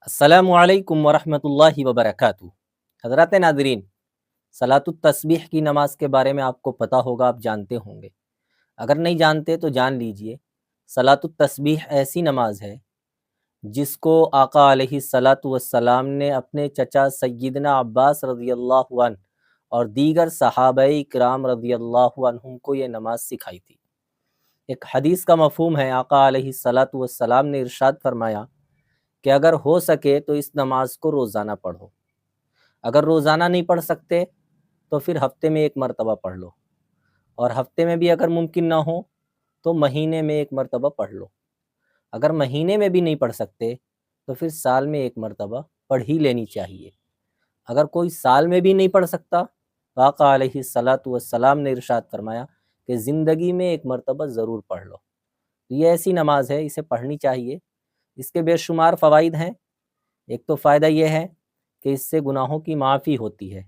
अस्सलामु अलैकुम वरहमतुल्लाहि वबरकातुहू। हज़रात नाज़रीन, सलातुत तस्बीह की नमाज़ के बारे में आपको पता होगा, आप जानते होंगे। अगर नहीं जानते तो जान लीजिए। सलातुत तस्बीह ऐसी नमाज़ है जिसको आका अलैहिस्सलातु वस्सलाम ने अपने चचा सय्यिदना अब्बास रज़ियल्लाहु अन्हु और दीगर सहाबाए किराम रज़ियल्लाहु अन्हुम को ये नमाज़ सिखाई थी। एक हदीस का मफ़हूम है, आका अलैहिस्सलातु वस्सलाम ने इरशाद फरमाया कि अगर हो सके तो इस नमाज को रोज़ाना पढ़ो। अगर रोज़ाना नहीं पढ़ सकते तो फिर हफ्ते में एक मरतबा पढ़ लो, और हफ्ते में भी अगर मुमकिन ना हो तो महीने में एक मरतबा पढ़ लो। अगर महीने में भी नहीं पढ़ सकते तो फिर साल में एक मरतबा पढ़ ही लेनी चाहिए। अगर कोई साल में भी नहीं पढ़ सकता तो आका अलैहिस्सलातु वस्सलाम ने इरशाद फरमाया कि ज़िंदगी में एक मरतबा ज़रूर पढ़ लो। ये ऐसी नमाज है, इसे पढ़नी चाहिए। इसके बेशुमार फ़वाइद हैं। एक तो फ़ायदा ये है कि इससे गुनाहों की माफ़ी होती है।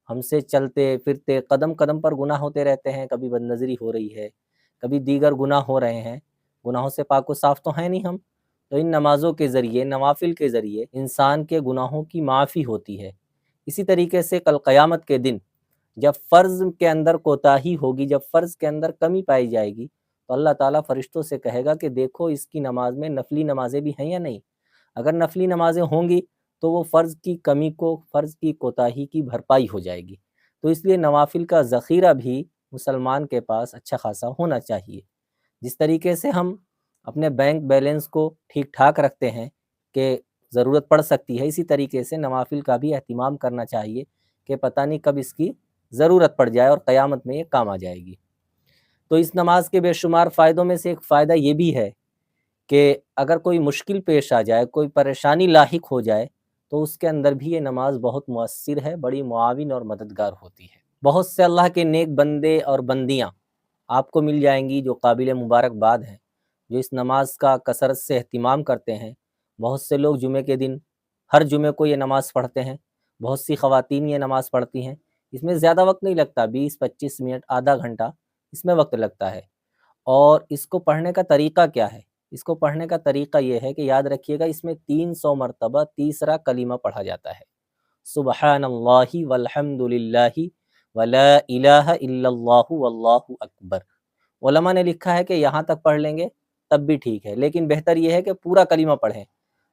हमसे चलते फिरते कदम कदम पर गुनाह होते रहते हैं, कभी बदनज़री हो रही है, कभी दीगर गुनाह हो रहे हैं। गुनाहों से पाक व साफ़ तो हैं नहीं हम। तो इन नमाज़ों के ज़रिए, नवाफ़िल के ज़रिए इंसान के गुनाहों की माफ़ी होती है। इसी तरीके से कल क़यामत के दिन जब फ़र्ज़ के अंदर कोताही होगी, जब फ़र्ज़ के अंदर कमी पाई जाएगी, तो अल्लाह ताला फ़रिश्तों से कहेगा कि देखो इसकी नमाज़ में नफ़ली नमाज़ें भी हैं या नहीं। अगर नफ़ली नमाज़ें होंगी तो वो फ़र्ज़ की कमी को, फ़र्ज़ की कोताही की भरपाई हो जाएगी। तो इसलिए नवाफ़िल का ज़ख़ीरा भी मुसलमान के पास अच्छा ख़ासा होना चाहिए। जिस तरीके से हम अपने बैंक बैलेंस को ठीक-ठाक रखते हैं कि ज़रूरत पड़ सकती है, इसी तरीके से नवाफ़िल का भी एहतिमाम करना चाहिए कि पता नहीं कब इसकी ज़रूरत पड़ जाए और क़यामत में ये काम आ जाएगी। तो इस नमाज के बेशुमार फ़ायदों में से एक फ़ायदा ये भी है कि अगर कोई मुश्किल पेश आ जाए, कोई परेशानी लाहिक हो जाए, तो उसके अंदर भी ये नमाज बहुत मुअस्सिर है, बड़ी मुआविन और मददगार होती है। बहुत से अल्लाह के नेक बंदे और बंदियाँ आपको मिल जाएंगी जो काबिल मुबारकबाद हैं, जो इस नमाज का कसरत से एहतिमाम करते हैं। बहुत से लोग जुमे के दिन हर जुमे को ये नमाज़ पढ़ते हैं। बहुत सी ख़वातीन ये नमाज़ पढ़ती हैं। इसमें ज़्यादा वक्त नहीं लगता, 20-25 मिनट, आधा घंटा इसमें वक्त लगता है। और इसको पढ़ने का तरीक़ा क्या है? इसको पढ़ने का तरीक़ा ये है कि याद रखिएगा, इसमें 300 मरतबा तीसरा कलीमा पढ़ा जाता है, सुबहानल्लाहि वल्हम्दुलिल्लाहि वला इलाहा इल्लल्लाहु वल्लाहु अकबर। उलमा ने लिखा है कि यहाँ तक पढ़ लेंगे तब भी ठीक है, लेकिन बेहतर ये है कि पूरा कलीमा पढ़ें।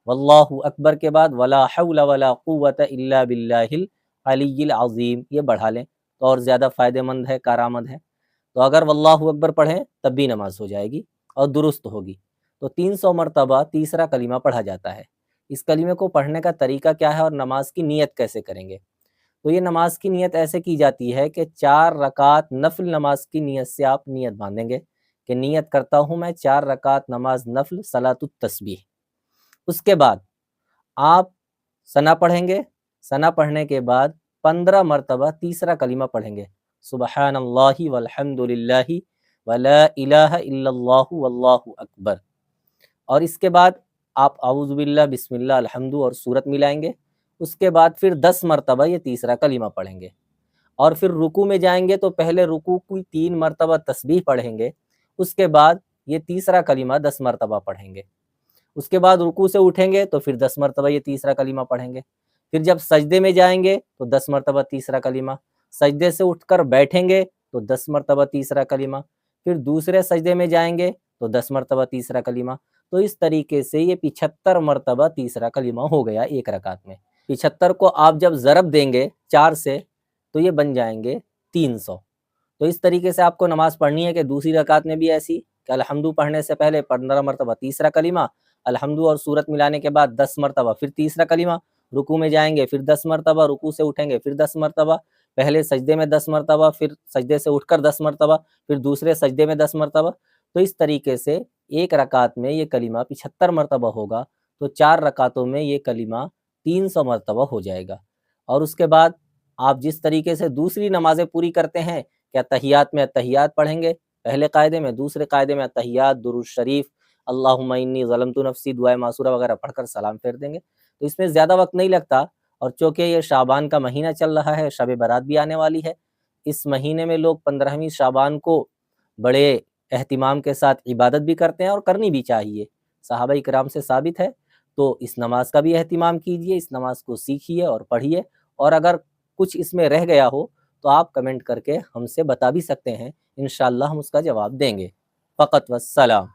वल्लाहु अकबर के बाद वला हौला वला कुव्वता इल्ला बिल्लाहिल अलिय्यिल अज़ीम ये बढ़ा लें तो और ज़्यादा फ़ायदेमंद है, कारआमद है। तो अगर वल्लाहु अकबर पढ़ें तब भी नमाज हो जाएगी और दुरुस्त होगी। तो 300 मरतबा तीसरा कलीमा पढ़ा जाता है। इस कलीमे को पढ़ने का तरीका क्या है और नमाज की नीयत कैसे करेंगे? तो ये नमाज की नीयत ऐसे की जाती है कि 4 रकात नफ़िल नमाज की नीयत से आप नीयत बांधेंगे कि नीयत करता हूँ मैं 4 रकात नमाज नफ़िल सलातुत तस्बीह। उसके बाद आप सना पढ़ेंगे। सना पढ़ने के बाद 15 मरतबा तीसरा कलीमा पढ़ेंगे, सुबहानल्लाहि वल्हम्दुलिल्लाहि वला इलाहा इल्लल्लाहु वल्लाहु अकबर। और इसके बाद आप औज़ु बिल्लाह, बिस्मिल्लाह, अल्हम्दु और सूरत मिलाएंगे। उसके बाद फिर 10 मरतबा ये तीसरा कलीमा पढ़ेंगे और फिर रुकू में जाएंगे तो पहले रुकू की 3 मरतबा तस्बीह पढ़ेंगे। उसके बाद ये तीसरा कलीमा 10 मरतबा पढ़ेंगे। उसके बाद रुकू से उठेंगे तो फिर 10 मरतबा ये तीसरा कलीमा पढ़ेंगे। फिर जब सजदे में जाएंगे तो 10 मरतबा तीसरा कलीमा। सजदे से उठकर बैठेंगे तो 10 मरतबा तीसरा कलीमा। फिर दूसरे सजदे में जाएंगे तो 10 मरतबा तीसरा कलीमा। तो इस तरीके से ये 75 मरतबा तीसरा कलीमा हो गया एक रकात में। 75 को आप जब ज़रब देंगे 4 से तो ये बन जाएंगे 300। तो इस तरीके से आपको नमाज़ पढ़नी है कि दूसरी रकात में भी ऐसी कि अल्हम्दु पढ़ने से पहले 15 मरतबा तीसरा कलीमा, अल्हम्दु और सूरत मिलाने के बाद 10 मरतबा फिर तीसरा कलीमा, रुकू में जाएंगे फिर 10 मरतबा, रुकू से उठेंगे फिर 10 मरतबा, पहले सजदे में 10 मरतबा, फिर सजदे से उठकर 10 मरतबा, फिर दूसरे सजदे में 10 मरतबा। तो इस तरीके से एक रकात में ये कलीमा 75 मरतबा होगा, तो 4 रकातों में ये कलीमा 300 मरतबा हो जाएगा। और उसके बाद आप जिस तरीके से दूसरी नमाज़ें पूरी करते हैं कि अत्तहियात में अत्तहियात पढ़ेंगे पहले कायदे में, दूसरे कायदे में अत्तहियात, दुरूद शरीफ, अल्लाहुम्मा इन्नी ज़लमतु नफ़्सी, दुआए मासूरा वगैरह पढ़कर सलाम फेर देंगे। तो इसमें ज़्यादा वक्त नहीं लगता। और चूँकि ये शाबान का महीना चल रहा है, शब बारात भी आने वाली है, इस महीने में लोग 15वीं शाबान को बड़े एहतिमाम के साथ इबादत भी करते हैं और करनी भी चाहिए। सहाबा इकराम से साबित है। تو اس نماز کا بھی اہتمام کیجئے، اس نماز کو سیکھیے اور پڑھیے، اور اگر کچھ اس میں رہ گیا ہو تو آپ کمنٹ کر کے ہم سے بتا بھی سکتے ہیں، انشاءاللہ ہم اس کا جواب دیں گے۔ فقط والسلام۔